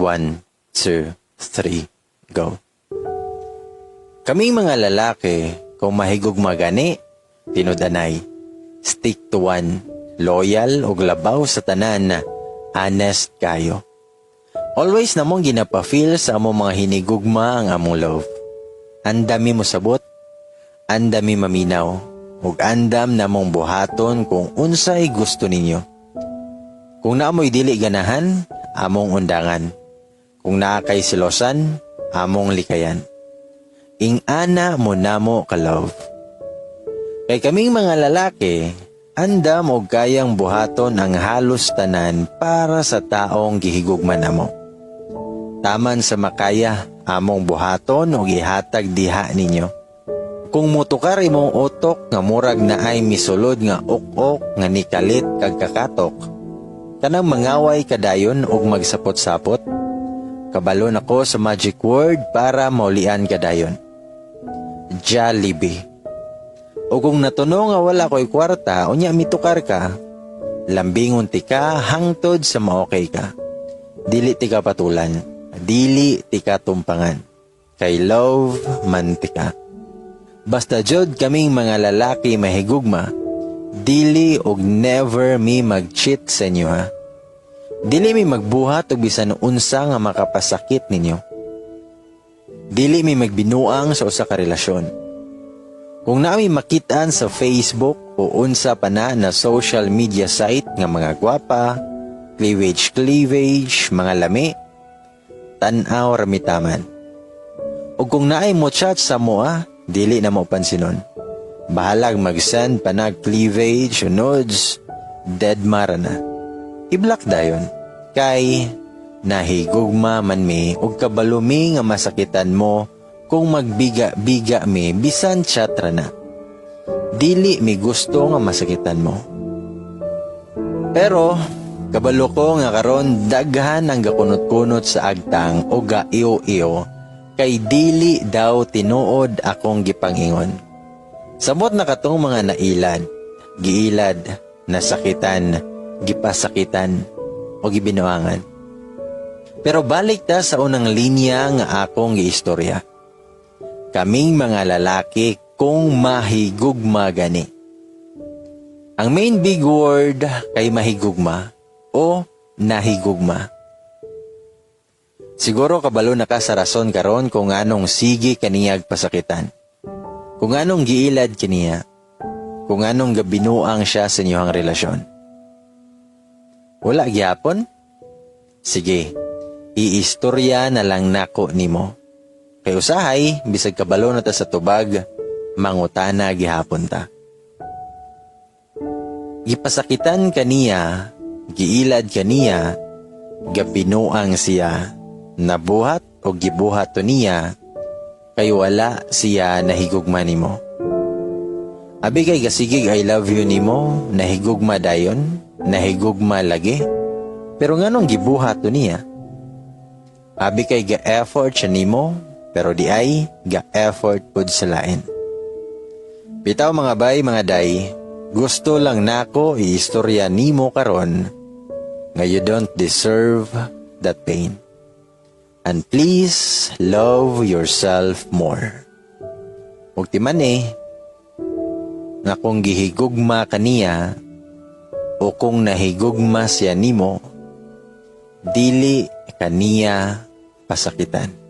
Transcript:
1, 2, 3, go. Kaming mga lalaki, kung mahigugma gani, tinudanay, stick to one, loyal o labaw sa tanan na honest kayo. Always namong ginapa-feel sa among mga hinigugma ang among love. Andami mo sabot, andami maminaw, ug andam namong buhaton kung unsay gusto ninyo. Kung naamoy dili ganahan, among undangan. Kung naakay silosan, among likayan. Ing-ana mo namo ka love. Kay kaming mga lalaki, andam og kayang buhaton ang halos tanan para sa taong gihigugman namo. Taman sa makaya, among buhaton o gihatag diha ninyo. Kung mutukar imong utok nga murag na ay misulod nga ok-ok nga nikalit kag kakatok, kanang mangaway kadayon og magsapot-sapot, kabalon ako sa magic word para maulian kadayon. Jollibee. O kung natuno nga wala ko'y kwarta, unya mitukar ka, lambingon ti ka hangtod sa maokay ka. Dili ti ka patulan. Dili tika tumpangan, kay love man tika. Basta jud kaming mga lalaki mahigugma, dili og never mi mag-cheat sa inyo ha. Dili mi magbuhat og bisan unsa nga makapasakit ninyo. Dili mi magbinuang sa usa ka relasyon. Kung naami makitaan sa Facebook o unsa pa na social media site nga mga gwapa, cleavage, mga lami, tanaw ramitaman. O kung naay mo chat sa moa, dili na mo pansinon. Bahalag mag-send pa na cleavage o nudes, dead mara na. I-block dayon. Kay nahigugma man mi o kabalumi nga masakitan mo kung magbiga-biga mi bisan chat ra na. Dili mi gusto nga masakitan mo. Pero kabalo ko nga karon daghan ang gakunot-kunot sa agtang o gaiyo-iyo kay dili daw tinuod akong gipangingon. Samot na katong mga nailad, giilad, nasakitan, gipasakitan o gibinuangan. Pero balik ta sa unang linya nga akong giistorya. Kaming mga lalaki kung mahigugma gani. Ang main big word kay mahigugma o nahigugma. Siguro kabalo na ka sa rason karon kung anong sige kaniyag pasakitan. Kung anong giilad kaniya. Kung anong gabinuang siya sa inyong relasyon. Wala gyapon? Sige, iistorya na lang nako nimo. Kay usahay, bisag kabalo na ta sa tubag, mangutana gihapon ta. Gipasakitan kaniya, giilad kaniya, gabinuang siya, nabuhat o gibuhat to niya, kay wala siya nahigugma nimo. Abi kay gasigig I love you nimo, nahigugma dayon, nahigugma lagi, pero nganong gibuhat to niya? Abi kay ga-effort siya nimo, pero di ay ga-effort pud sa lain. Bitaw mga bay, mga day, gusto lang nako iistorya nimo karon nga you don't deserve that pain. And please love yourself more. Ug ti man nga kung gihigugma kaniya o kung nahigugma siya nimo, dili kaniya pasakitan.